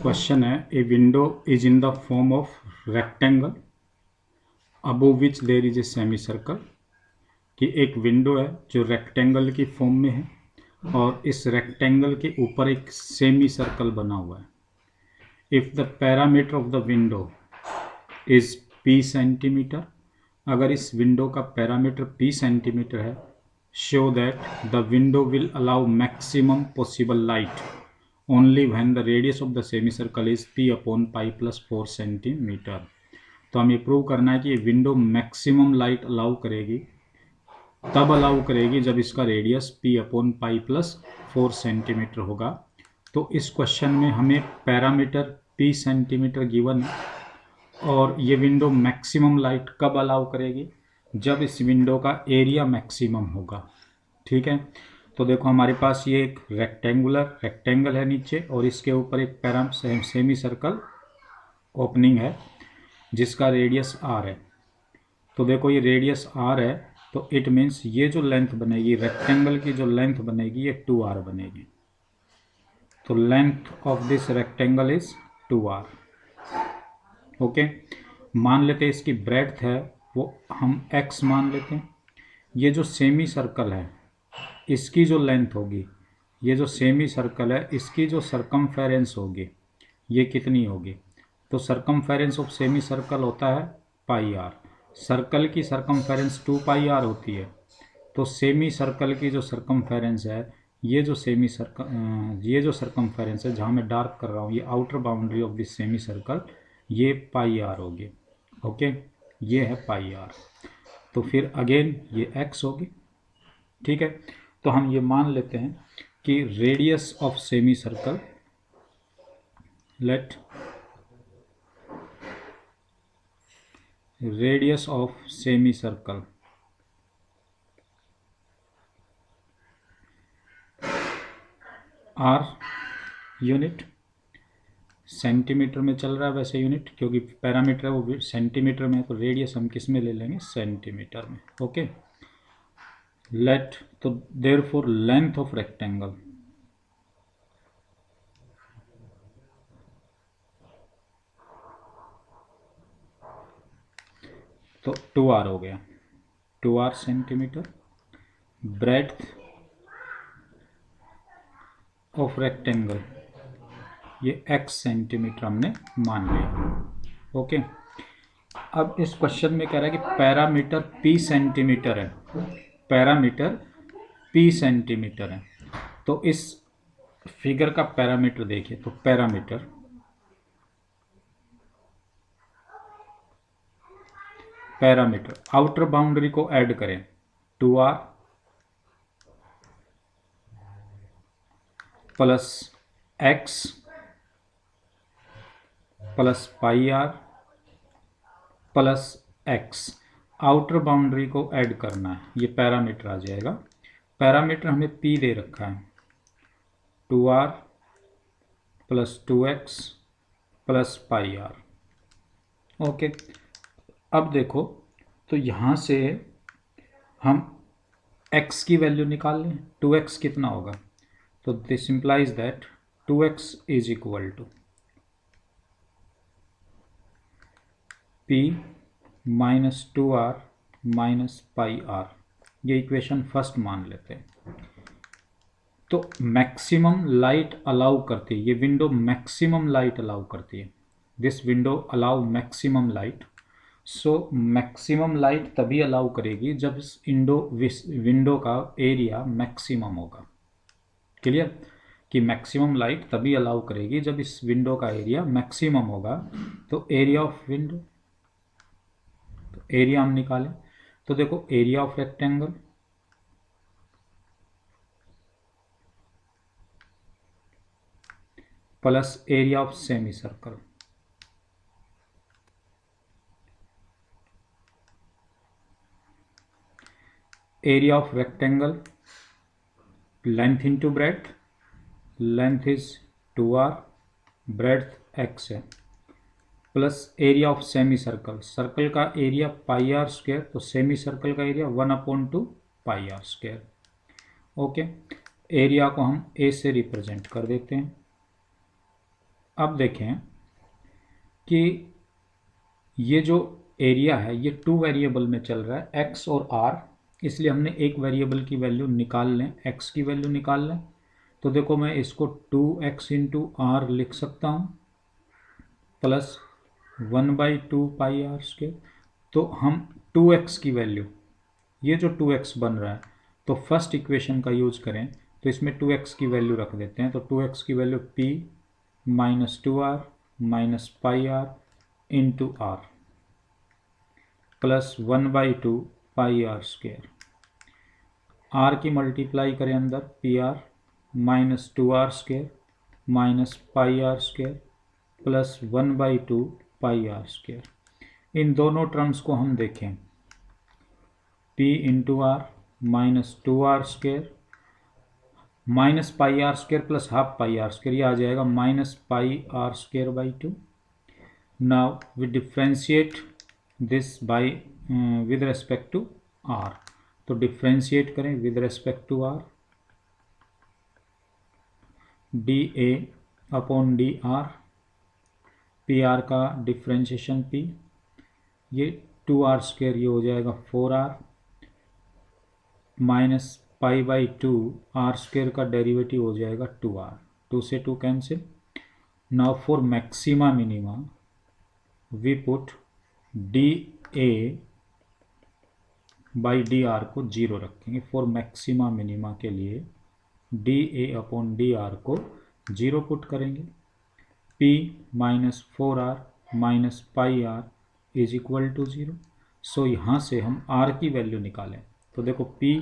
Question है, a window is in the form of rectangle above which there is a semi circle. कि एक window है जो rectangle की फॉर्म में है और इस रेक्टेंगल के ऊपर एक सेमी सर्कल बना हुआ है। If the parameter of the window is p centimetre, अगर इस विंडो का पैरामीटर p सेंटीमीटर है, show that the window will allow maximum possible light only when the radius of the semicircle is p upon pi plus 4 centimetre. तो हमें prove करना है कि ये विंडो मैक्सिमम लाइट अलाउ करेगी, तब अलाउ करेगी जब इसका radius p upon pi plus 4 centimetre होगा। तो इस क्वेश्चन में हमें पैरामीटर p सेंटीमीटर गिवन है और ये विंडो मैक्सिमम लाइट कब अलाउ करेगी, जब इस विंडो का एरिया मैक्सिमम होगा। ठीक है, तो देखो हमारे पास ये एक रेक्टेंगल है नीचे और इसके ऊपर एक सेमी सर्कल ओपनिंग है जिसका रेडियस r है। तो देखो ये रेडियस r है, तो इट मीन्स ये जो लेंथ बनेगी, रेक्टेंगल की जो लेंथ बनेगी ये 2r बनेगी। तो length of this rectangle is 2r। Okay, मान लेते हैं इसकी ब्रेड्थ है वो हम x मान लेते हैं। ये जो सेमी सर्कल है इसकी जो लेंथ होगी, ये जो सेमी सर्कल है इसकी जो सरकमफेरेंस होगी ये कितनी होगी। तो सरकमफेरेंस ऑफ सेमी सर्कल होता है पाई आर। सर्कल की सरकमफेरेंस 2 पाई आर होती है। तो सेमी सर्कल की जो सरकमफेरेंस है, ये जो सरकमफेरेंस है जहाँ मैं डार्क कर रहा हूँ, ये outer boundary of this semi circle, ये पाई आर होगी। ओके, ये है पाई आर। तो फिर अगेन ये एक्स होगी। ठीक है, तो हम ये मान लेते हैं कि radius of semi circle, let radius of semi circle r unit, centimetre में चल रहा है वैसे यूनिट, क्योंकि पैरामीटर है वो सेंटीमीटर में है, तो रेडियस हम किस में ले लेंगे, सेंटीमीटर में। ओके, लेट, तो देयरफॉर लेंथ ऑफ रेक्टेंगल तो 2r हो गया, 2r centimetre. Breadth of rectangle ये x सेंटीमीटर हमने मान लिया। ओके, अब इस क्वेश्चन में कह रहा है कि पैरामीटर p सेंटीमीटर है, पैरामीटर p सेंटीमीटर है। तो इस फिगर का पैरामीटर देखिए, तो पैरामीटर आउटर बाउंड्री को ऐड करें, 2r plus x plus pi r plus x, outer boundary को ऐड करना है, ये पैरामीटर आ जाएगा। पैरामीटर हमें p दे रखा है, 2r plus 2x plus pi r. Okay, अब देखो, तो यहाँ से हम x की वैल्यू निकाल लें, 2x कितना होगा, तो this implies that 2x is equal to p minus 2r minus pi r. ये इक्वेशन फर्स्ट मान लेते हैं। तो मैक्सिमम लाइट अलाउ करती है ये विंडो, मैक्सिमम लाइट अलाउ करती है, this window allow maximum light. So maximum light तभी अलाउ करेगी जब इस विंडो का एरिया मैक्सिमम होगा। क्लियर, कि मैक्सिमम लाइट तभी अलाउ करेगी जब इस विंडो का एरिया मैक्सिमम होगा। तो एरिया ऑफ विंडो, तो एरिया हम निकालें, तो देखो area of rectangle plus area of semi circle, area of rectangle length into breadth, length is 2r, breadth x है, plus area of semi circle, circle का area pi are square, तो semi circle का area 1/2 pi are square. Okay, area को हम a से represent कर देते हैं। अब देखें कि ये जो एरिया है ये 2 वेरिएबल में चल रहा है, x और r, इसलिए हमने एक वेरिएबल की वैल्यू निकाल लें, x की वैल्यू निकाल लें। तो देखो मैं इसको 2x इंटू आर लिख सकता हूँ प्लस 1/2 पाई आर स्क्वायर। तो हम 2x की वैल्यू, ये जो 2x बन रहा है, तो फर्स्ट इक्वेशन का यूज करें तो इसमें 2x की वैल्यू रख देते हैं। तो 2x की value p minus 2r minus pi R into R plus 1/2 pi are square. R की मल्टीप्लाई करें अंदर, P R minus 2r square minus pi are square plus 1/2 pi are square. इन दोनों टर्म्स को हम देखें, p into R minus 2r square minus pi are square plus half pi are square, ये आ जाएगा minus pi are square by 2। Now we differentiate this by with respect to r. तो differentiate करें with respect to r, d a upon d r, p r का differentiation p, ये 2r square ये हो जाएगा 4r minus pi by 2 r square का derivative हो जाएगा 2r, 2 से 2 cancel. Now for maxima minima we put d a by d r को 0 रखेंगे। फॉर मैक्सिमा मिनिमा के लिए d a upon d r को 0 पुट करेंगे। p minus 4r minus pi r is equal to 0। So यहाँ से हम r की वैल्यू निकालें तो देखो p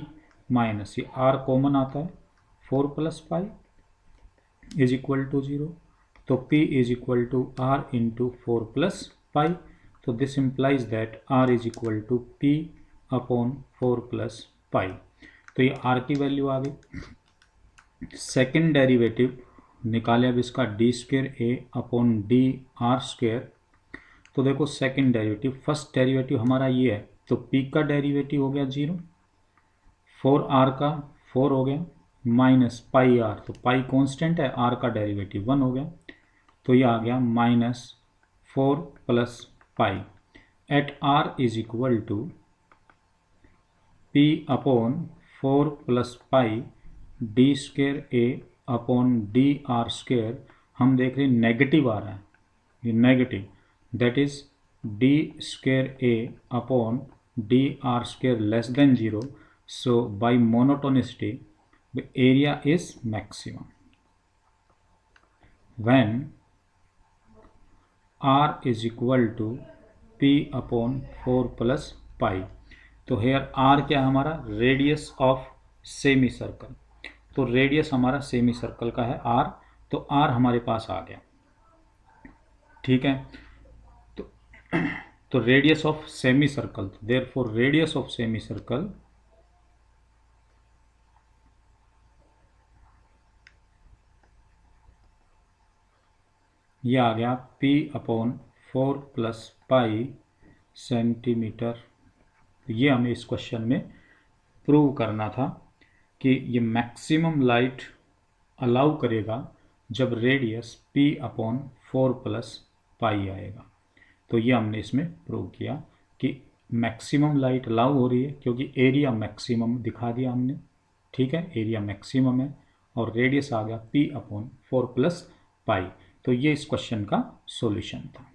माइनस ये r कॉमन आता है 4 plus pi is equal to 0। तो p is equal to r into 4 plus pi. तो this implies that r is equal to p upon 4 plus pi. तो ये r की वैल्यू आ गई। सेकेंड डेरिवेटिव निकाले अब इसका D square a upon d r square. तो देखो सेकेंड डेरिवेटिव, फर्स्ट डेरिवेटिव हमारा ये है, तो p का डेरिवेटिव हो गया 0, 4r का 4 हो गया माइनस पाई आर, तो पाई कांस्टेंट है, r का डेरिवेटिव 1 हो गया, तो ये आ गया minus 4 plus pi at r is equal to p upon 4 plus pi d square a upon d r square. हम देख रहे हैं नेगेटिव आ रहा है, ये negative, that is d square a upon d r square less than 0। So by monotonicity the area is maximum when r is equal to p upon 4 plus pi. तो here r क्या है हमारा, radius of semi circle. तो radius हमारा semi circle का है r, तो r हमारे पास आ गया, ठीक है। तो radius of semi circle, therefore radius of semi circle ये आ गया p अपॉन 4 प्लस पाई सेंटीमीटर। ये हमें इस क्वेश्चन में प्रूव करना था कि ये मैक्सिमम लाइट अलाउ करेगा जब रेडियस p अपॉन 4 प्लस पाई आएगा। तो ये हमने इसमें प्रूव किया कि मैक्सिमम लाइट अलाउ हो रही है क्योंकि एरिया मैक्सिमम दिखा दिया हमने, ठीक है, एरिया मैक्सिमम है और रेडियस आ गया p अपॉन 4 प्लस पाई। तो ये इस क्वेश्चन का सॉल्यूशन था।